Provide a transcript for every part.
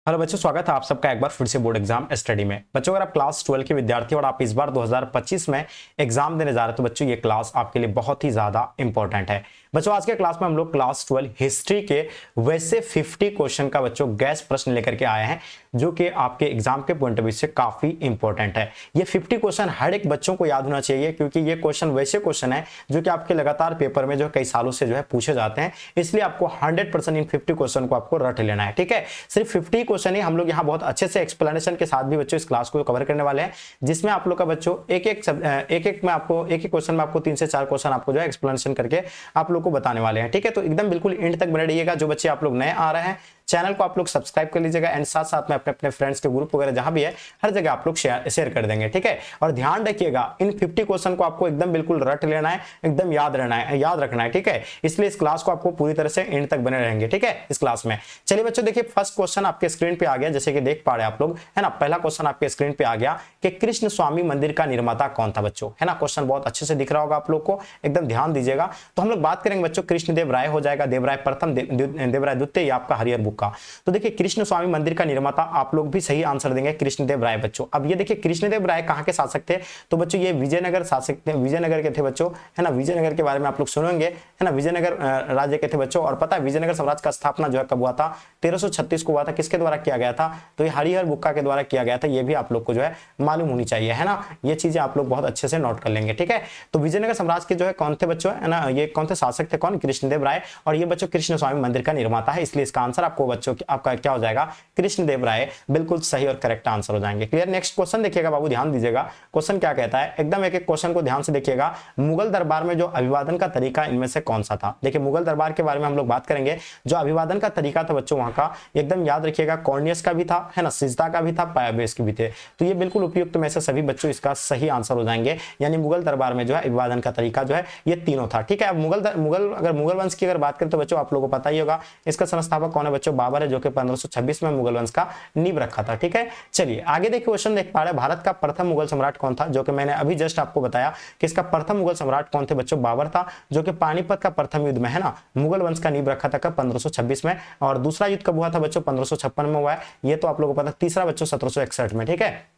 Hello बच्चों, स्वागत है आप सबका एक बार फिर से बोर्ड एग्जाम स्टडी में। बच्चों, अगर आप क्लास 12 के विद्यार्थी और आप इस बार 2025 में एग्जाम देने जा रहे हैं तो बच्चों ये क्लास आपके लिए बहुत ही ज्यादा इंपॉर्टेंट है। बच्चों, आज के क्लास में हम लोग क्लास 12 हिस्ट्री के वैसे 50 क्वेश्चन का बच्चों गैस प्रश्न लेकर के आए हैं जो कि आपके एग्जाम के पॉइंट ऑफ व्यू से काफी इंपॉर्टेंट है। ये 50 क्वेश्चन हर एक बच्चों को याद होना चाहिए क्योंकि ये क्वेश्चन वैसे क्वेश्चन है जो कि आपके लगातार पेपर में जो कई सालों से जो है पूछे जाते हैं, इसलिए आपको 100% इन 50 क्वेश्चन को आपको रट लेना है। ठीक है, सिर्फ 50 क्वेश्चन ही हम लोग यहाँ बहुत अच्छे से एक्सप्लेनेशन के साथ भी बच्चों इस क्लास को कवर करने वाले हैं, जिसमें आप लोग का बच्चों एक एक क्वेश्चन में आपको 3 से 4 क्वेश्चन आपको जो है एक्सप्लेनेशन करके आप लोग को बताने वाले हैं। ठीक है, तो एकदम बिल्कुल एंड तक बने रहिएगा। जो बच्चे आप लोग नए आ रहे हैं चैनल को आप लोग सब्सक्राइब कर लीजिएगा एंड साथ साथ में अपने अपने फ्रेंड्स के ग्रुप वगैरह जहां भी है हर जगह आप लोग शेयर कर देंगे। ठीक है, और ध्यान रखिएगा इन 50 क्वेश्चन को आपको एकदम बिल्कुल रट लेना है, एकदम याद रखना है। ठीक है, इसलिए इस क्लास को आपको पूरी तरह से एंड तक बने रहेंगे। ठीक है, इस क्लास में चलिए बच्चों, देखिए फर्स्ट क्वेश्चन आपके स्क्रीन पे आ गया, जैसे कि देख पा रहे हैं आप लोग, है ना। पहला क्वेश्चन आपके स्क्रीन पे आ गया कि कृष्ण स्वामी मंदिर का निर्माता कौन था बच्चों, है ना। क्वेश्चन बहुत अच्छे से दिख रहा होगा आप लोग को, एकदम ध्यान दीजिएगा। तो हम लोग बात करेंगे बच्चों कृष्णदेव राय हो जाएगा, देवराय प्रथम, देवराय द्वितीय, आपका हरिहर बुक का। तो देखिए कृष्ण स्वामी मंदिर का निर्माता आप लोग भी सही आंसर देंगे कृष्णदेव राय बच्चों। अब ये देखिए कृष्णदेव राय कहां के शासक थे, तो बच्चों ये विजयनगर शासक थे, विजयनगर के थे बच्चों, है ना। विजयनगर के बारे में आप लोग सुनेंगे, है ना। विजयनगर राज्य के थे बच्चों। और पता है विजयनगर साम्राज्य का स्थापना जो है कब हुआ था, 1336 को हुआ था। किसके द्वारा किया गया था, तो ये हरिहर बुक्का के द्वारा किया गया था। ये भी आप लोग को जो है मालूम होनी चाहिए, है ना। ये चीजें आप लोग बहुत अच्छे से नोट कर लेंगे। ठीक है, तो विजयनगर साम्राज्य के जो है कौन थे बच्चों, है ना, ये कौन थे शासक थे, कौन, कृष्णदेव राय। और ये बच्चों कृष्ण स्वामी मंदिर का निर्माता है, इसलिए इसका आंसर आपको बच्चों आपका क्या हो जाएगा, कृष्णदेव राय। बिल्कुल सही और करेक्ट आंसर हो जाएंगे। क्लियर। नेक्स्ट क्वेश्चन देखिएगा बाबू, ध्यान दीजिएगा। क्वेश्चन क्या कहता है, एकदम एक एक क्वेश्चन को ध्यान से देखिएगा। मुगल दरबार में जो अभिवादन का तरीका इनमें से कौन सा था। देखिए मुगल दरबार के बारे में हम लोग बात करेंगे। जो अभिवादन का तरीका था बच्चों वहां का, एकदम याद रखिएगा, कॉर्नियस का भी था, है ना, सिजदा का भी था, पायाबेस के भी थे। तो ये बिल्कुल उपयुक्त में से सभी बच्चों इसका सही आंसर हो जाएंगे। यानी मुगल दरबार में जो है अभिवादन का तरीका जो है ये तीनों था। ठीक है, अब मुगल वंश की अगर बात करें तो बच्चों आप लोगों को पता ही होगा इसका संस्थापक कौन है बच्चों, बाबर है, जो कि 1526 में मुगल वंश का नींव रखा था। ठीक है, चलिए आगे देखिए क्वेश्चन देख पा रहे हैं, भारत का प्रथम मुगल सम्राट कौन था, जो कि मैंने अभी जस्ट आपको बताया कि इसका प्रथम मुगल सम्राट कौन थे बच्चों, बाबर था, जो कि पानीपत का प्रथम युद्ध में, है ना, मुगल वंश का नींव रखा था कब, 1526 में। और दूसरा युद्ध कब हुआ था बच्चों, 1556 में हुआ है, ये तो आप लोगों को पता। तीसरा बच्चों 1761 में। ठीक है,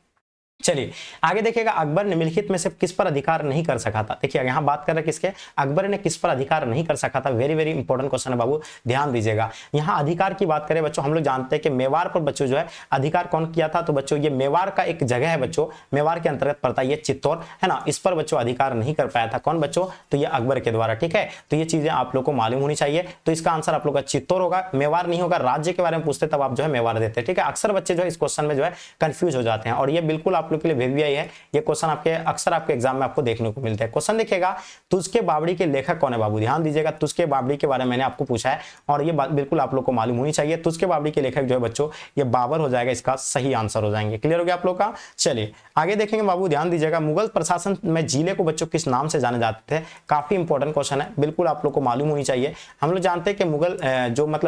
चलिए आगे देखिएगा, अकबर निम्नलिखित में से किस पर अधिकार नहीं कर सका था। देखिए यहां बात कर रहे किसके, अकबर ने किस पर अधिकार नहीं कर सका था। वेरी वेरी इंपॉर्टेंट क्वेश्चन है बाबू, ध्यान दीजिएगा। यहां अधिकार की बात करें बच्चों, हम लोग जानते हैं कि मेवाड़ पर बच्चों जो है अधिकार कौन किया था, तो बच्चों ये मेवाड़ का एक जगह है बच्चों, मेवाड़ के अंतर्गत पड़ता है ये चित्तौड़, है ना। इस पर बच्चों अधिकार नहीं कर पाया था कौन बच्चों, तो ये अकबर के द्वारा। ठीक है, तो ये चीजें आप लोग को मालूम होनी चाहिए। तो इसका आंसर आप लोग का चित्तौड़ होगा, मेवाड़ नहीं होगा। राज्य के बारे में पूछते तब आप जो है मेवाड़ देते। ठीक है, अक्सर बच्चे जो है इस क्वेश्चन में जो है कंफ्यूज हो जाते हैं और ये बिल्कुल आप लोग के लिए वेवी है। ये क्वेश्चन आपके अक्सर आपके एग्जाम में आपको देखने को मिलते हैं। क्वेश्चन देखिएगा, तुझके बावड़ी के लेखक कौन है बाबू, ध्यान दीजिएगा। तुझके बावड़ी के बारे में मैंने आपको पूछा है और ये बात बिल्कुल आप लोग को मालूम होनी चाहिए। तुझके बावड़ी के लेखक जो है बच्चों ये बाबर हो जाएगा, इसका सही आंसर हो जाएंगे। क्लियर हो गया आप लोग का। चलिए आगे देखेंगे बाबू, ध्यान दीजिएगा। मुगल प्रशासन में जिले को बच्चों किस नाम से जाने जाते थे, काफी इंपॉर्टेंट क्वेश्चन है, बिल्कुल आप लोग को मालूम होनी चाहिए। हम लोग जानते हैं कि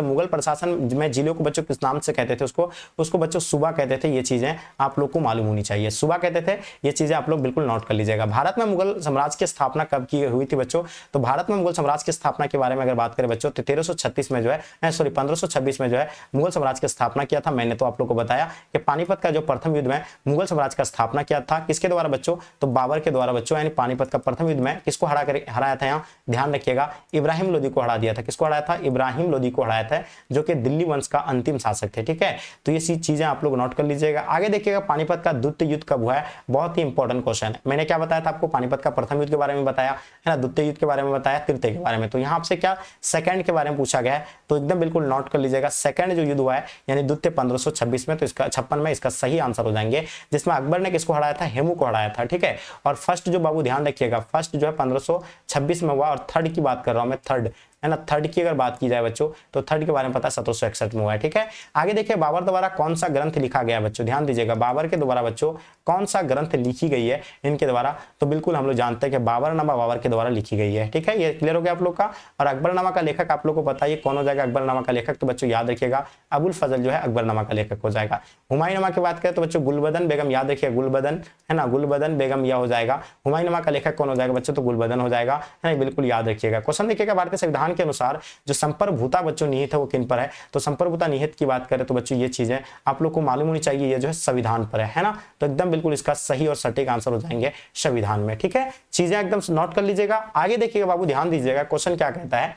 मुगल प्रशासन में जिले को बच्चों किस नाम से कहते थे, उसको बच्चों सूबा कहते थे। ये चीजें आप लोग को मालूम होनी चाहिए, सूबा कहते थे। ये चीजें आप लोग बिल्कुल नोट कर लीजिएगा। भारत में मुगल साम्राज्य की स्थापना कब की हुई थी बच्चों, तो भारत में मुगल साम्राज्य की स्थापना के बारे में अगर बात करें बच्चों तो 1336 में जो है, सॉरी 1526 में जो है मुगल साम्राज्य की स्थापना किया था। मैंने तो आप लोग को बताया कि पानीपत का जो प्रथम युद्ध में मुगल साम्राज्य का स्थापना किया था किसके द्वारा बच्चों, तो बाबर के द्वारा बच्चों। यानी पानीपत का प्रथम युद्ध में किसको हराया था, यहाँ ध्यान रखिएगा, इब्राहिम लोदी को हरा दिया था। किसको हराया था, इब्राहिम लोदी को हराया था, जो कि दिल्ली वंश का अंतिम शासक थे। ठीक है, तो ये चीजें आप लोग नोट कर लीजिएगा। आगे देखिएगा, पानीपत का द्वितीय युद्ध कब हुआ है, बहुत ही इंपॉर्टेंट क्वेश्चन है। मैंने क्या बताया था आपको, पानीपत का प्रथम युद्ध के बारे में बताया, है ना, द्वितीय युद्ध के बारे में बताया, तृतीय के बारे में। तो यहाँ से क्या सेकंड के बारे में पूछा गया है, तो एकदम बिल्कुल नोट कर लीजिएगा। सेकंड जो युद्ध हुआ है यानी द्वितीय 1526 में, तो इसका 56 में इसका सही आंसर हो जाएंगे, जिसमें अकबर ने किसको हराया था, हेमू को हराया था। ठीक है, और फर्स्ट जो बाबू ध्यान रखिएगा, फर्स्ट जो है 1526 में हुआ और थर्ड की बात कर रहा हूं मैं, थर्ड, है ना, थर्ड की अगर बात की जाए बच्चों तो थर्ड के बारे में पता है 1761 में हुआ है। ठीक है, आगे देखिए, बाबर द्वारा कौन सा ग्रंथ लिखा गया बच्चों, ध्यान दीजिएगा। बाबर के द्वारा बच्चों कौन सा ग्रंथ लिखी गई है इनके द्वारा, तो बिल्कुल हम लोग जानते हैं कि बाबरनामा बाबर के द्वारा लिखी गई है। ठीक है, ये क्लियर हो गया आप लोग का। और अकबरनामा का लेखक आप लोग को बताइए कौन हो जाएगा अकबरनामा का लेखक, तो बच्चों याद रखिएगा अबुल फजल जो है अकबरनामा का लेखक हो जाएगा। हुमायूंनामा की बात करें तो बच्चों गुलबदन बेगम, याद रखिए गुलबदन, है ना, गुलबदन बेगम यह हो जाएगा। हुमायूंनामा का लेखक कौन हो जाएगा बच्चों, तो गुलबदन हो जाएगा, है ना, बिल्कुल याद रखिएगा। क्वेश्चन देखिएगा, भारतीय संविधान संविधान के अनुसार जो संप्रभुता बच्चों निहित है वो किन पर है, तो संप्रभुता निहित की बात करें तो बच्चों ये चीजें आप लोग को मालूम होनी चाहिए, ये जो है संविधान पर है ना। तो एकदम बिल्कुल इसका सही और सटीक आंसर हो जाएंगे संविधान में। ठीक है, चीजें एकदम नोट कर लीजिएगा। आगे देखिएगा बाबू, ध्यान दीजिएगा, क्वेश्चन क्या कहता है,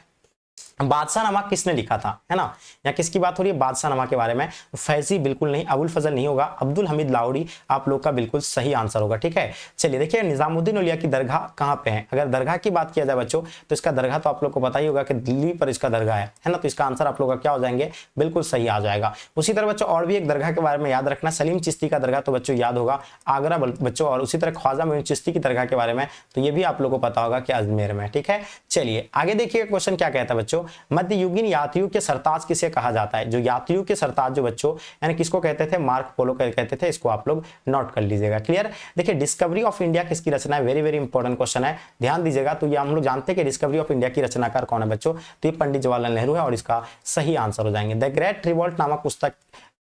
बादशाहनामा किसने लिखा था, है ना। या किसकी बात हो रही है, बादशाहनामा के बारे में। फैजी बिल्कुल नहीं, अबुल फजल नहीं होगा, अब्दुल हमीद लाहौरी आप लोग का बिल्कुल सही आंसर होगा। ठीक है, चलिए देखिए, निजामुद्दीन औलिया की दरगाह कहां पे है। अगर दरगाह की बात किया जाए बच्चों तो इसका दरगाह तो आप लोग को पता ही होगा कि दिल्ली पर इसका दरगाह है ना। तो इसका आंसर आप लोग का क्या हो जाएंगे, बिल्कुल सही आ जाएगा। उसी तरह बच्चों और भी एक दरगाह के बारे में याद रखना, सलीम चिश्ती का दरगाह तो बच्चों याद होगा आगरा बच्चों, और उसी तरह ख्वाजा मोइन चिश्ती की दरगाह के बारे में तो ये भी आप लोग को पता होगा कि अजमेर में। ठीक है, चलिए आगे देखिए, क्वेश्चन क्या कहता है बच्चों, मध्ययुगीन यात्रियों के सरताज किसे कहा जाता है। जो यात्रियों के सरताज जो बच्चों यानी किसको कहते थे, मार्को पोलो कहते थे। इसको आप लोग नोट कर लीजिएगा। क्लियर, देखिए डिस्कवरी ऑफ इंडिया किसकी रचना है, वेरी वेरी इंपॉर्टेंट क्वेश्चन है, ध्यान दीजिएगा। तो ये हम लोग जानते हैं कि डिस्कवरी ऑफ इंडिया की रचनाकार कौन है बच्चों, तो ये पंडित जवाहरलाल नेहरू है और इसका सही आंसर हो जाएंगे। द ग्रेट रिवॉल्ट नामक पुस्तक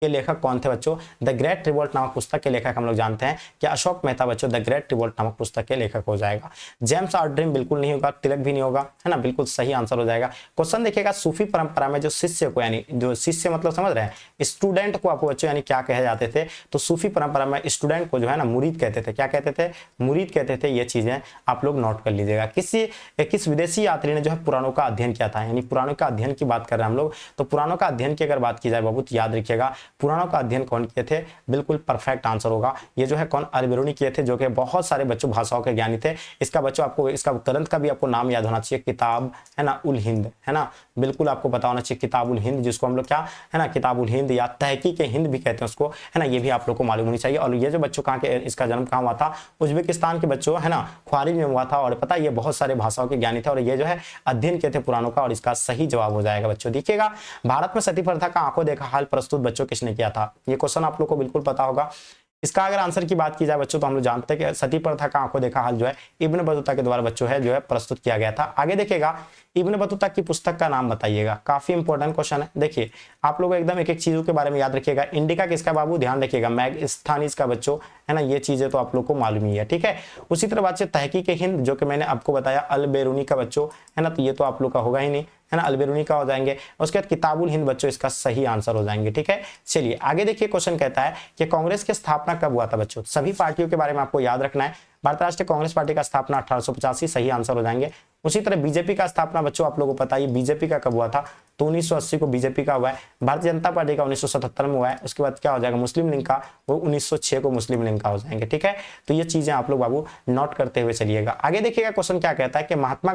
के लेखक कौन थे बच्चों, द ग्रेट रिवॉल्ट नामक पुस्तक के लेखक हम लोग जानते हैं कि अशोक मेहता बच्चों द ग्रेट रिवॉल्ट नामक पुस्तक के लेखक हो जाएगा। जेम्स ऑड्रिम बिल्कुल नहीं होगा, तिलक भी नहीं होगा, है ना, बिल्कुल सही आंसर हो जाएगा। क्वेश्चन देखिएगा, सूफी परंपरा में जो शिष्य को यानी जो शिष्य मतलब समझ रहे हैं स्टूडेंट को आपको बच्चों यानी क्या कहे जाते थे, तो सूफी परंपरा में स्टूडेंट को जो है ना मुरीद कहते थे। क्या कहते थे, मुरीद कहते थे। ये चीजें आप लोग नोट कर लीजिएगा। किस विदेशी यात्री ने जो है पुराणों का अध्ययन किया था, यानी पुराणों का अध्ययन की बात कर रहे हैं हम लोग, तो पुराणों का अध्ययन की अगर बात की जाए बाबू तो याद रखिएगा पुराणों का अध्ययन कौन किए थे, बिल्कुल परफेक्ट आंसर होगा। ये जो है कौन, अल-बिरूनी किए थे, जो कि बहुत सारे बच्चों भाषाओं के ज्ञानी थे। इसका बच्चों आपको इसका ग्रंथ का भी आपको नाम याद होना चाहिए, किताब है ना उल हिंद, है ना, बिल्कुल आपको पता होना चाहिए किताब उल हिंद, जिसको हम लोग क्या है ना किताब उल हिंद या तहकीक हिंद भी कहते हैं उसको, है ना, ये भी आप लोग को मालूम होनी चाहिए। और ये जो बच्चों कहाँ के, इसका जन्म कहाँ हुआ था, उज्बेकिस्तान के बच्चों, है ना, ख्वारिज में हुआ था। और पता ये बहुत सारे भाषाओं के ज्ञानी थे और ये जो है अध्ययन किए थे पुराणों का, और इसका सही जवाब हो जाएगा बच्चों। देखिएगा, भारत में सती प्रथा का आंखों देखा हाल प्रस्तुत बच्चों किसने किया था, ये क्वेश्चन आप लोग को बिल्कुल पता होगा। इसका अगर आंसर की बात की जाए बच्चों तो हम लोग जानते हैं कि सती प्रथा का आंखों देखा हाल जो है इब्न बतूता के द्वारा बच्चों है जो है प्रस्तुत किया गया था। आगे देखिएगा, इब्न बतूता की पुस्तक का नाम बताइएगा, काफी इंपॉर्टेंट क्वेश्चन है। देखिए आप लोग एकदम एक एक चीजों के बारे में याद रखिएगा। इंडिका किसका बाबू, ध्यान रखिएगा, मैगस्थनीज का बच्चों, है ना, ये चीजें तो आप लोग को मालूम ही है। ठीक है, उसी तरह बात से तहकीक हिंद जो कि मैंने आपको बताया, अल-बेरूनी का बच्चों, है ना, तो ये तो आप लोग का होगा ही नहीं, है ना, अल-बेरूनी का हो जाएंगे। उसके बाद किताबुल हिंद बच्चों इसका सही आंसर हो जाएंगे। ठीक है, चलिए आगे देखिए, क्वेश्चन कहता है कि कांग्रेस की स्थापना कब हुआ था बच्चों। सभी पार्टियों के बारे में आपको याद रखना है। भारतीय राष्ट्रीय कांग्रेस पार्टी का स्थापना 1885, सही आंसर हो जाएंगे। उसी तरह बीजेपी का स्थापना बच्चों आप लोगों को पता है बीजेपी का कब हुआ था, तो 1980 को बीजेपी का हुआ है। भारतीय जनता पार्टी का 1977 में हुआ है। उसके बाद क्या हो जाएगा, मुस्लिम लीग का, वो 1906 को मुस्लिम लीग का हो जाएंगे। ठीक है, तो ये चीजें आप लोग बाबू नोट करते हुए चलिएगा। आगे देखिएगा, क्वेश्चन क्या कहता है कि महात्मा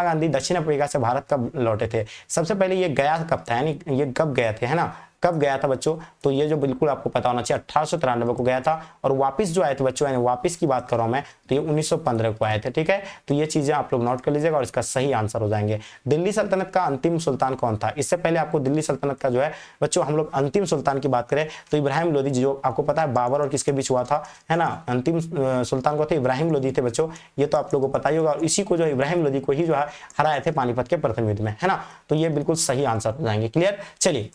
गांधी दक्षिण अफ्रीका से भारत कब लौटे थे। सबसे पहले ये गया कब था, यानी ये कब गए थे, है ना, कब गया था बच्चों, तो ये जो बिल्कुल आपको पता होना चाहिए 1893 को गया था। और वापस जो आए थे बच्चों, यानी वापस की बात कर रहा हूं मैं, तो ये 1915 को आए थे। ठीक है, तो ये चीजें आप लोग नोट कर लीजिएगा और इसका सही आंसर हो जाएंगे। दिल्ली सल्तनत का अंतिम सुल्तान कौन था। इससे पहले आपको दिल्ली सल्तनत का जो है बच्चों हम लोग अंतिम सुल्तान की बात करें तो इब्राहिम लोदी, जो आपको पता है बाबर और किसके बीच हुआ था, है ना, अंतिम सुल्तान को थे इब्राहिम लोदी थे बच्चों, ये तो आप लोगों को पता ही होगा। और इसी को जो इब्राहिम लोदी को ही जो है हराए थे पानीपत के प्रथम युद्ध में, है ना, तो ये बिल्कुल सही आंसर हो जाएंगे। क्लियर, चलिए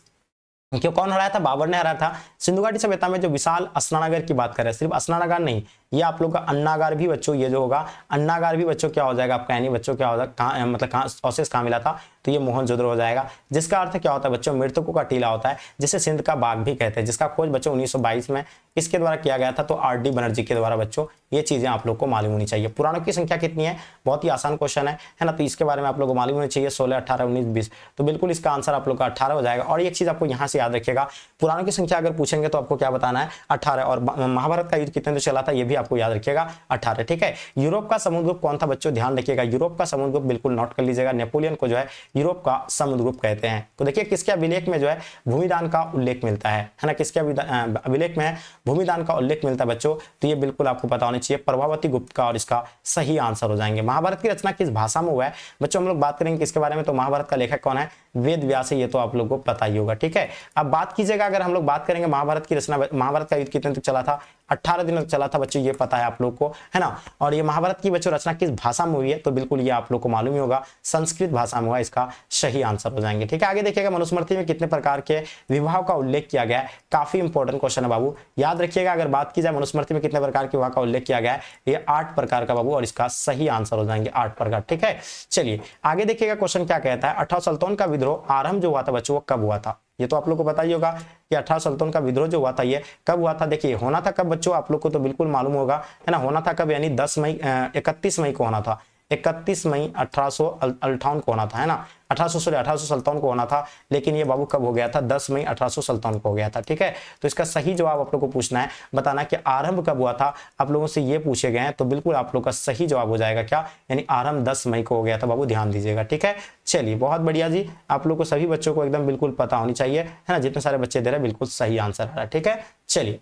क्यों कौन हराया था, बाबर ने हराया था। सिंधु घाटी सभ्यता में जो विशाल अस्नानागार की बात करें, सिर्फ अस्नानागार नहीं, ये आप लोग का अन्नागार भी बच्चों, ये जो होगा अन्नागार भी बच्चों क्या हो जाएगा आपका, यानी बच्चों क्या हो जाएगा, मतलब कहाँ अवशेष कहाँ मिला था, तो ये मोहनजोदड़ो हो जाएगा। जिसका अर्थ क्या होता है बच्चों, मृतकों का टीला होता है, जिसे सिंध का बाग भी कहते हैं, जिसका खोज बच्चों 1922 में किसके द्वारा किया गया था, तो आर.डी. बनर्जी के द्वारा बच्चों। ये चीजें आप लोग को मालूम होनी चाहिए। पुराणों की संख्या कितनी है, बहुत ही आसान क्वेश्चन है ना, तो इसके बारे में आप लोग को मालूम होनी चाहिए 16, 18, 19, 20, तो बिल्कुल इसका आंसर आप लोग का 18 हो जाएगा। और एक चीज आपको यहाँ से याद रखिएगा, पुराणों की संख्या अगर पूछेंगे तो आपको क्या बताना है, 18। और महाभारत का युद्ध कितने जो चला था ये भी आपको याद रखिएगा, 18। ठीक है, यूरोप का समुद्रगुप्त कौन था बच्चों, ध्यान रखिएगा, यूरोप का समुद्रगुप्त बिल्कुल नोट कर लीजिएगा। नेपोलियन को जो है यूरोप का समुद्रगुप्त कहते हैं। तो देखिए किसके अभिलेख में जो है भूमिदान का उल्लेख मिलता है ना, किसके अभिलेख में भूमिदान का उल्लेख मिलता है बच्चों, तो ये बिल्कुल आपको पता होना चाहिए प्रभावती गुप्त का, और इसका सही आंसर हो जाएंगे। महाभारत की रचना किस भाषा में हुआ है बच्चों, हम लोग बात करेंगे किसके बारे में, तो महाभारत का लेखक कौन है, वेद व्यास है, ये तो आप लोगों को पता ही होगा। ठीक है, अब बात कीजिएगा, अगर हम लोग बात करेंगे महाभारत की रचना, महाभारत का युद्ध कितने तक चला था, 18 दिनों तक चला था बच्चों, ये पता है आप लोग को, है ना। और ये महाभारत की बच्चों रचना किस भाषा में हुई है, तो बिल्कुल ये आप लोग को मालूम ही होगा, संस्कृत भाषा में हुआ, इसका सही आंसर हो जाएंगे। ठीक है, आगे देखिएगा मनुस्मृति में कितने प्रकार के विवाह का उल्लेख किया गया है, काफी इंपॉर्टेंट क्वेश्चन है बाबू, याद रखिएगा। अगर बात की जाए मनुस्मृति में कितने प्रकार के विवाह का उल्लेख किया गया है, ये 8 प्रकार का बाबू, और इसका सही आंसर हो जाएंगे 8 प्रकार। ठीक है, चलिए आगे देखिएगा क्वेश्चन क्या कहता है। 18 सल्तनों का विद्रोह आरंभ जो हुआ था बच्चों, वो कब हुआ था, ये तो आप लोग को पता ही होगा कि 18 सल्तनों का विद्रोह जो हुआ था ये कब हुआ था। देखिए होना था कब बच्चों, आप लोग को तो बिल्कुल मालूम होगा, है ना। होना था कब, यानी 31 मई को होना था, 31 मई 1858 को होना था, है ना। 1857 को होना था, लेकिन ये बाबू कब हो गया था, 10 मई 1857 को हो गया था। ठीक है, तो इसका सही जवाब आप लोग को पूछना है, बताना कि आरंभ कब हुआ था, आप लोगों से ये पूछे गए हैं, तो बिल्कुल आप लोग का सही जवाब हो जाएगा क्या, यानी आरंभ 10 मई को हो गया था बाबू, ध्यान दीजिएगा। ठीक है, चलिए बहुत बढ़िया जी, आप लोग को सभी बच्चों को एकदम बिल्कुल पता होनी चाहिए, है ना। जितने सारे बच्चे दे रहे हैं बिल्कुल सही आंसर आ रहा है। ठीक है, चलिए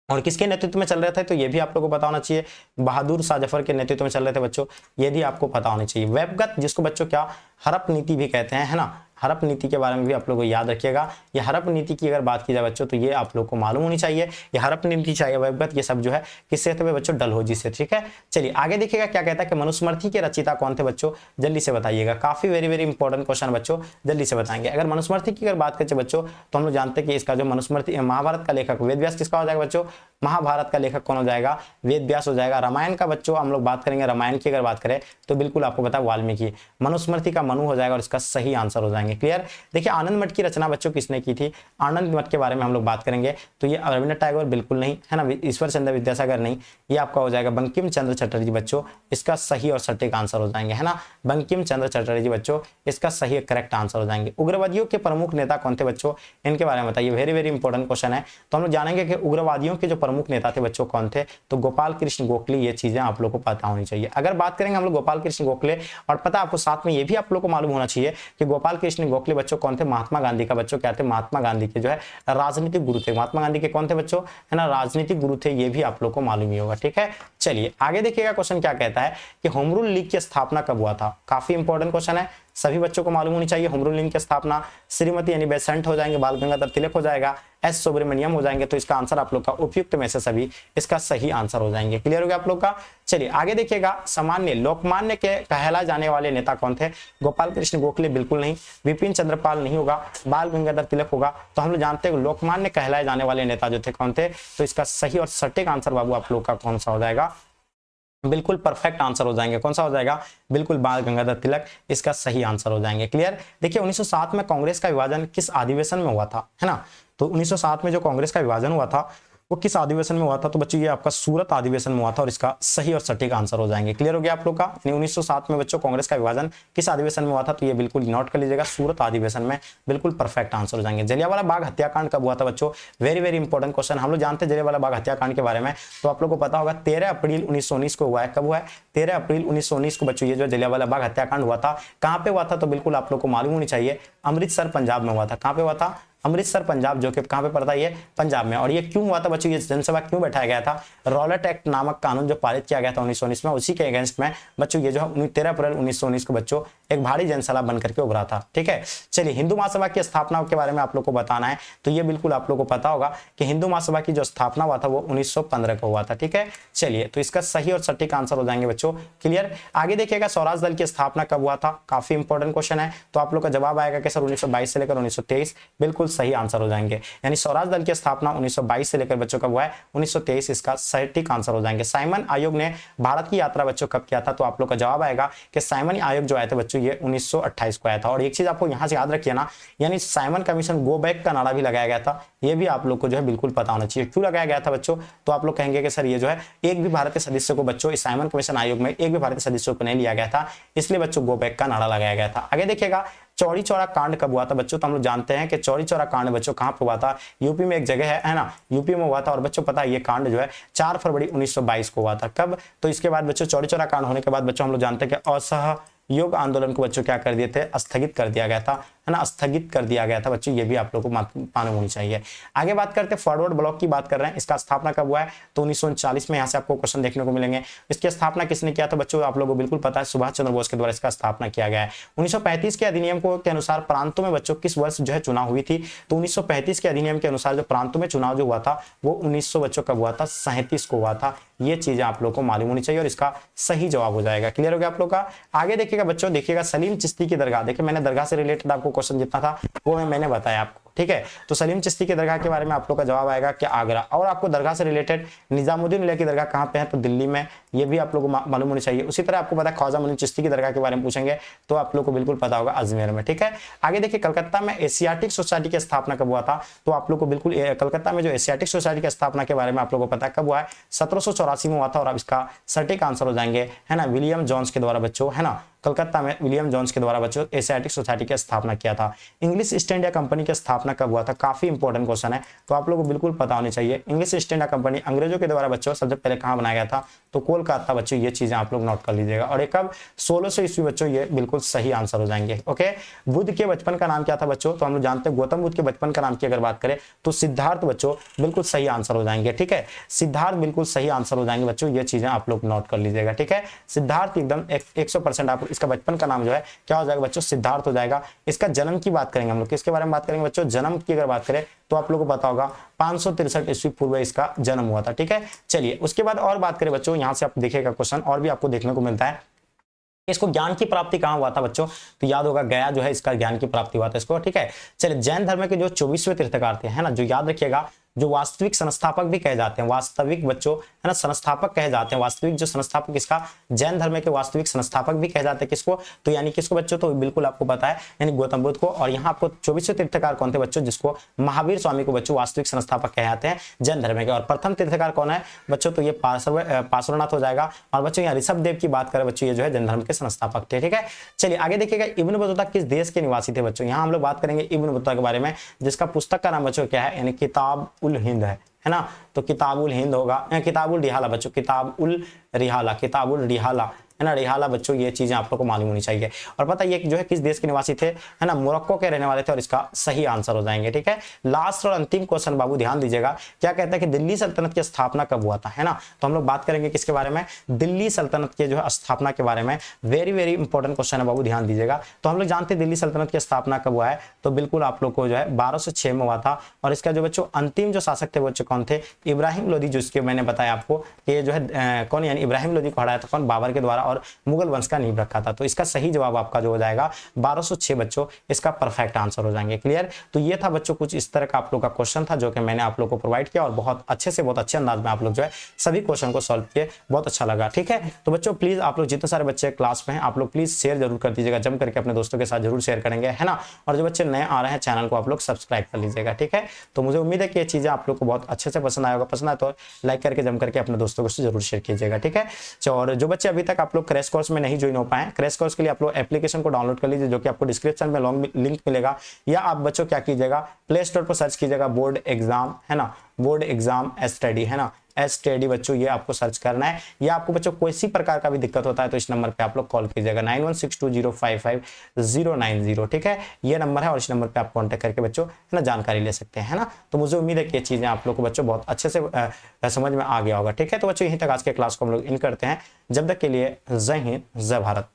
और किसके नेतृत्व में चल रहे थे, तो ये भी आप लोगों को पता होना चाहिए, बहादुर शाह जफर के नेतृत्व में चल रहे थे बच्चों, ये भी आपको पता होना चाहिए। वेबगत जिसको बच्चों क्या हड़प नीति भी कहते हैं, है ना, हड़प नीति के बारे में भी आप लोगों को याद रखिएगा। ये हड़प नीति की अगर बात की जाए बच्चों, तो ये आप लोग को मालूम होनी चाहिए, ये हड़प नीति चाहिए वेबगत, ये सब जो है किससे थे बच्चों, डलहौजी से। ठीक है, चलिए आगे देखिएगा क्या कहता है कि मनुस्मृति के रचयिता कौन थे बच्चों, जल्दी से बताइएगा, काफी वेरी वेरी इंपॉर्टेंट क्वेश्चन बच्चों, जल्दी से बताएंगे। अगर मनुस्मृति की अगर बात करें बच्चों, तो हम लोग जानते हैं कि इसका जो मनुस्मृति महाभारत का लेखक वेद व्यास किसका हो जाएगा बच्चों, महाभारत का लेखक कौन हो जाएगा, वेद व्यास हो जाएगा। रामायण का बच्चों हम लोग बात करेंगे, रामायण की अगर बात करें तो बिल्कुल आपको पता है वाल्मीकि। मनुस्मृति का मनु हो जाएगा और इसका सही आंसर हो जाएंगे। क्लियर, देखिए आनंद मठ की रचना बच्चों किसने की थी, आनंद मठ के बारे में हम लोग बात करेंगे, तो ये रविंद्रनाथ टैगोर बिल्कुल नहीं, है ना, ईश्वर चंद्र विद्यासागर नहीं, ये आपका हो जाएगा बंकिम चंद्र चटर्जी बच्चों, इसका सही और सटीक आंसर हो जाएंगे, है ना, बंकिम चंद्र चटर्जी बच्चों, इसका सही करेक्ट आंसर हो जाएंगे। उग्रवादियों के प्रमुख नेता कौन थे बच्चों, इनके बारे में बताइए, वेरी वेरी इंपॉर्टेंट क्वेश्चन है। तो हम लोग जानेंगे कि उग्रवादियों के जो प्रमुख नेता थे बच्चों कौन थे, तो गोपाल कृष्ण गोखले, ये चीजें आप लोग को पता होनी चाहिए। अगर बात करेंगे हम लोग गोपाल कृष्ण गोखले, और पता आपको साथ में ये भी आप लोग को मालूम होना चाहिए कि गोपाल कृष्ण गोखले बच्चों कौन थे, महात्मा गांधी का बच्चों क्या थे, महात्मा गांधी के जो है राजनीतिक गुरु थे। महात्मा गांधी के कौन थे बच्चों, है ना, राजनीतिक गुरु थे, ये भी आप लोग को मालूम ही होगा। ठीक है, चलिए आगे देखिएगा क्वेश्चन क्या कहता है कि होम रूल लीग की स्थापना कब हुआ था, काफी इंपॉर्टेंट क्वेश्चन है, सभी बच्चों को मालूम होनी चाहिए। होम रूल लीग की स्थापना श्रीमती यानी बेसेंट हो जाएंगे, बाल गंगाधर तिलक हो जाएगा, एस सुब्रमण्यम हो जाएंगे, तो इसका आंसर आप लोग का उपयुक्त में से सभी इसका सही आंसर हो जाएंगे। क्लियर हो गया आप लोग का। चलिए आगे देखिएगा, सामान्य लोकमान्य के कहलाए जाने वाले नेता कौन थे, गोपाल कृष्ण गोखले बिल्कुल नहीं, विपिन चंद्रपाल नहीं होगा, बाल गंगाधर तिलक होगा। तो हम लोग जानते हैं लोकमान्य कहलाए जाने वाले नेता जो थे कौन थे, तो इसका सही और सटीक आंसर बाबू आप लोग का कौन सा हो जाएगा, बिल्कुल परफेक्ट आंसर हो जाएंगे, कौन सा हो जाएगा, बिल्कुल बाल गंगाधर तिलक, इसका सही आंसर हो जाएंगे। क्लियर, देखिए 1907 में कांग्रेस का विभाजन किस अधिवेशन में हुआ था, है ना, तो 1907 में जो कांग्रेस का विभाजन हुआ था वो किस अधिवेशन में हुआ था, तो बच्चों ये आपका सूरत अधिवेशन में हुआ था, और इसका सही और सटीक आंसर हो जाएंगे। क्लियर हो गया आप लोग का, 1907 में बच्चों कांग्रेस का विभाजन किस अधिवेशन में हुआ था, तो ये बिल्कुल नोट कर लीजिएगा, सूरत अधिवेशन में, बिल्कुल परफेक्ट आंसर हो जाएंगे। जलियांवाला बाग हत्याकांड कब हुआ था बच्चों, वेरी वेरी इंपॉर्टेंट क्वेश्चन, हम लोग जानते हैं जलियांवाला बाग हत्याकांड के बारे में, तो आप लोग को पता होगा 13 अप्रैल 1919 को हुआ है। कब हुआ है, 13 अप्रैल 1919 को बच्चों ये जो जलियांवाला बाग हत्याकांड हुआ था, कहाँ पे हुआ था, तो बिल्कुल आप लोग को मालूम होनी चाहिए, अमृतसर पंजाब में हुआ था। कहाँ पे हुआ था, अमृतसर पंजाब, जो कि कहां पे पड़ता है, ये पंजाब में। और ये क्यों हुआ था बच्चों, ये जनसभा क्यों बैठाया गया था, रॉलेट एक्ट नामक कानून जो पारित किया गया था 1919 में, उसी के अगेंस्ट में बच्चों ये जो है 13 अप्रैल 1919 को बच्चों एक भारी जनसभा बनकर के उभरा था। ठीक है, चलिए हिंदू महासभा की स्थापना के बारे में आप लोग को बताना है, तो ये बिल्कुल आप लोग को पता होगा कि हिंदू महासभा की जो स्थापना हुआ था वो 1915 को हुआ था। ठीक है, चलिए तो इसका सही और सटीक आंसर हो जाएंगे बच्चों। क्लियर, आगे देखिएगा स्वराज दल की स्थापना कब हुआ था, काफी इंपॉर्टेंट क्वेश्चन है, तो आप लोग का जवाब आएगा कि सर 1922 से लेकर 1923, बिल्कुल सही आंसर हो जाएंगे। यानी स्वराज दल की स्थापना 1922 से लेकर बच्चों कब हुआ है, 1923, इसका सटीक आंसर हो जाएंगे। साइमन आयोग ने भारत की यात्रा बच्चों कब किया था, तो आप लोग का जवाब आएगा कि साइमन आयोग जो आया था बच्चों ये 1928 को आया था। और एक चीज आपको यहां से याद रखिए ना, यानी साइमन कमीशन गो बैक का नारा भी लगाया गया था, ये भी आप लोग को जो है बिल्कुल पता होना चाहिए। क्यों लगाया गया था बच्चों, तो आप लोग कहेंगे कि सर ये जो है एक भी भारतीय सदस्य को बच्चों इस साइमन कमीशन आयोग में एक भी भारतीय सदस्यों को नहीं लिया गया था, इसलिए बच्चों गो बैक का नारा लगाया गया था। आगे देखिएगा चौरी चौरा कांड कब हुआ था बच्चों, तो हम लोग जानते हैं कि चौरी चौरा कांड बच्चों कहां पे हुआ था, यूपी में एक जगह है ना, यूपी में हुआ था। और बच्चों पता है ये कांड जो है 4 फरवरी 1922 को हुआ था। कब, तो इसके बाद बच्चों चौरी चौरा कांड होने के बाद बच्चों हम लोग जानते हैं कि असहयोग आंदोलन को बच्चों क्या कर दिए थे, स्थगित कर दिया गया था। है ना स्थगित कर दिया गया था बच्चों, ये भी आप लोगों को मालूम होनी चाहिए। आगे बात करते हैं फॉरवर्ड ब्लॉक की बात कर रहे हैं, इसका स्थापना कब हुआ है तो 1939 में। यहाँ से आपको क्वेश्चन देखने को मिलेंगे। इसकी स्थापना किसने किया तो बच्चों आप लोगों को बिल्कुल पता है, सुभाष चंद्र बोस के द्वारा इसका स्थापना किया गया है। 1935 के अधिनियम को के अनुसार प्रांतों में बच्चों किस वर्ष जो है चुनाव हुई थी तो 1935 के अधिनियम के अनुसार जो प्रांतों में चुनाव जो हुआ था वो 1900 बच्चों कब हुआ था 37 को हुआ था। ये चीजें आप लोगों को मालूम होनी चाहिए और इसका सही जवाब हो जाएगा। क्लियर हो गया आप लोग का। आगे देखिएगा बच्चों, देखिएगा सलीम चिश्ती की दरगाह। देखिए मैंने दरगाह से रिलेटेड आपको क्वेश्चन जितना था वो मैंने बताया आपको, ठीक है। तो सलीम चिश्ती की दरगाह के बारे में आप लोग का जवाब आएगा कि आगरा। और आपको दरगाह से रिलेटेड निजामुद्दीन औलिया की दरगाह कहाँ पे है तो दिल्ली में, ये भी आप लोगों को मालूम होनी चाहिए। उसी तरह आपको पता है ख्वाजा मोइन चिश्ती की दरगाह के बारे में पूछेंगे तो आप लोग को बिल्कुल पता होगा अजमेर में, ठीक है। आगे देखिए कलकत्ता में एशियाटिक सोसाइटी की स्थापना कब हुआ था तो आप लोग को बिल्कुल कलकत्ता में जो एशियाटिक सोसाइटी की स्थापना के बारे में आप लोग को पता है कब हुआ है 1784 में हुआ था। और अब इसका सटीक आंसर हो जाएंगे है ना विलियम जोन्स के द्वारा बच्चों, है ना कलकत्ता में विलियम जोन्स के द्वारा बच्चों एशियाटिक सोसाइटी की स्थापना किया था। इंग्लिश ईस्ट इंडिया कंपनी की स्थापना कब हुआ था, काफी इंपॉर्टेंट क्वेश्चन है तो आप लोगों को बिल्कुल पता होनी चाहिए। इंग्लिश ईस्ट इंडिया कंपनी अंग्रेजों के द्वारा बच्चों सबसे पहले कहां बनाया गया था तो कोलकाता बच्चों, ये चीजें आप लोग नोट कर लीजिएगा। और एक अब 1600 ईस्वी बच्चों, ये बिल्कुल सही आंसर हो जाएंगे। ओके, बुद्ध के बचपन का नाम क्या था बच्चों तो हम लोग जानते हैं गौतम बुद्ध के बचपन का नाम की अगर बात करें तो सिद्धार्थ बच्चों, बिल्कुल सही आंसर हो जाएंगे, ठीक है। सिद्धार्थ बिल्कुल सही आंसर हो जाएंगे बच्चों, ये चीजें आप लोग नोट कर लीजिएगा, ठीक है। सिद्धार्थ एकदम 100% आप इसका बचपन का नाम जो है क्या हो जाएगा बच्चों सिद्धार्थ हो जाएगा। इसका जन्म की बात करेंगे हम लोग, किसके बारे में बात करेंगे बच्चों, जन्म की अगर बात करें तो आप लोगों को पता होगा 563 ईस्वी पूर्व इसका जन्म हुआ था, ठीक है। चलिए उसके बाद और बात करें बच्चों, यहां से आप देखिएगा क्वेश्चन और भी आपको देखने को मिलता है। इसको ज्ञान की प्राप्ति कहां हुआ था बच्चों तो याद होगा गया जो है इसका ज्ञान की प्राप्ति हुआ था इसको, ठीक है। चलिए जैन धर्म के जो 24वें तीर्थकार थे, है ना, जो याद रखिएगा जो वास्तविक संस्थापक भी कहे जाते हैं, वास्तविक बच्चों है ना संस्थापक कहे जाते हैं, वास्तविक जो संस्थापक इसका जैन धर्म के वास्तविक संस्थापक भी कहे जाते हैं किसको तो यानी किसको बच्चों तो बिल्कुल आपको पता है यानी गौतम बुद्ध को। और यहाँ आपको 24वें तीर्थकार कौन थे बच्चों जिसको महावीर स्वामी को बच्चों वास्तविक संस्थापक कहे जाते हैं जैन धर्म के। और प्रथम तीर्थकार कौन है बच्चों तो ये पार्श्वनाथ हो जाएगा। और बच्चों यहाँ ऋषभ देव की बात करें बच्चों ये जो है जैन धर्म के संस्थापक थे, ठीक है। चलिए आगे देखिएगा इब्न बतूता किस देश के निवासी थे बच्चों, यहाँ हम लोग बात करेंगे इब्न बतूता के बारे में जिसका पुस्तक का नाम बच्चों क्या है यानी किताब उल हिंद है ना। तो किताबुल हिंद होगा, किताबुल रिहाला बच्चों, किताबुल रिहाला, किताबुल रिहाला है ना, रिहाला बच्चों, ये चीजें आप लोग को मालूम होनी चाहिए। और पता ये जो है किस देश के निवासी थे है ना, मोरक्को के रहने वाले थे और इसका सही आंसर हो जाएंगे, ठीक है। लास्ट और अंतिम क्वेश्चन बाबू ध्यान दीजिएगा, क्या कहता है कि दिल्ली सल्तनत की स्थापना कब हुआ था, है ना। तो हम लोग बात करेंगे किसके बारे में, दिल्ली सल्तनत के जो है स्थापना के बारे में। वेरी वेरी इंपॉर्टेंट क्वेश्चन है बाबू, ध्यान दीजिएगा। तो हम लोग जानते हैं दिल्ली सल्तनत की स्थापना कब हुआ है तो बिल्कुल आप लोग को जो है 1206 में हुआ था। और इसका जो बच्चों अंतिम जो शासक थे बच्चों कौन थे, इब्राहिम लोदी, जिसके मैंने बताया आपको कि जो है कौन यानी इब्राहिम लोदी को हराया था कौन, बाबर के द्वारा, और मुगल वंश का नींव रखा था। तो इसका सही जवाब आपका जो हो जाएगा 1206 बच्चों, इसका परफेक्ट आंसर हो जाएंगे। क्लियर। तो ये था बच्चों कुछ इस तरह का आप लोग का क्वेश्चन था जो कि मैंने आप लोग को प्रोवाइड किया और बहुत अच्छे से बहुत अच्छे अंदाज में आप लोग जो है सभी क्वेश्चन को सॉल्व किए, बहुत अच्छा लगा, ठीक है। तो बच्चों प्लीज आप लोग जितने सारे बच्चे क्लास में हैं आप लोग प्लीज शेयर जरूर कर दीजिएगा, जम करके अपने दोस्तों के साथ जरूर शेयर करेंगे, है ना। और जो बच्चे नए आ रहे हैं चैनल को आप लोग सब्सक्राइब कर लीजिएगा, ठीक है। तो मुझे उम्मीद है कि ये चीजें आप लोग को बहुत अच्छे से पसंद आएगा, पसंद आए तो लाइक करके जम करके अपने दोस्तों को जरूर शेयर कीजिएगा, ठीक है। और जो बच्चे अभी तक आप लोग क्रैश कोर्स में नहीं ज्वाइन हो पाए, क्रैश कोर्स के लिए आप लोग एप्लीकेशन को डाउनलोड कर लीजिए जो कि आपको डिस्क्रिप्शन में लॉन्ग लिंक मिलेगा, या आप बच्चों क्या कीजिएगा प्ले स्टोर पर सर्च कीजिएगा बोर्ड एग्जाम, है ना, बोर्ड एग्जाम स्टडी, है ना, स्टडी बच्चों, ये आपको सर्च करना है। या आपको बच्चों कोई सी प्रकार का भी दिक्कत होता है तो इस नंबर पे आप लोग कॉल कीजिएगा 9162055090, ठीक है, ये नंबर है। और इस नंबर पे आप कांटेक्ट करके बच्चों है ना जानकारी ले सकते हैं, है ना। तो मुझे उम्मीद है कि ये चीजें आप लोग को बच्चों बहुत अच्छे से समझ में आ गया होगा, ठीक है। तो बच्चों यहीं तक आज के क्लास को हम लोग इन करते हैं, जब तक के लिए जय हिंद जय भारत।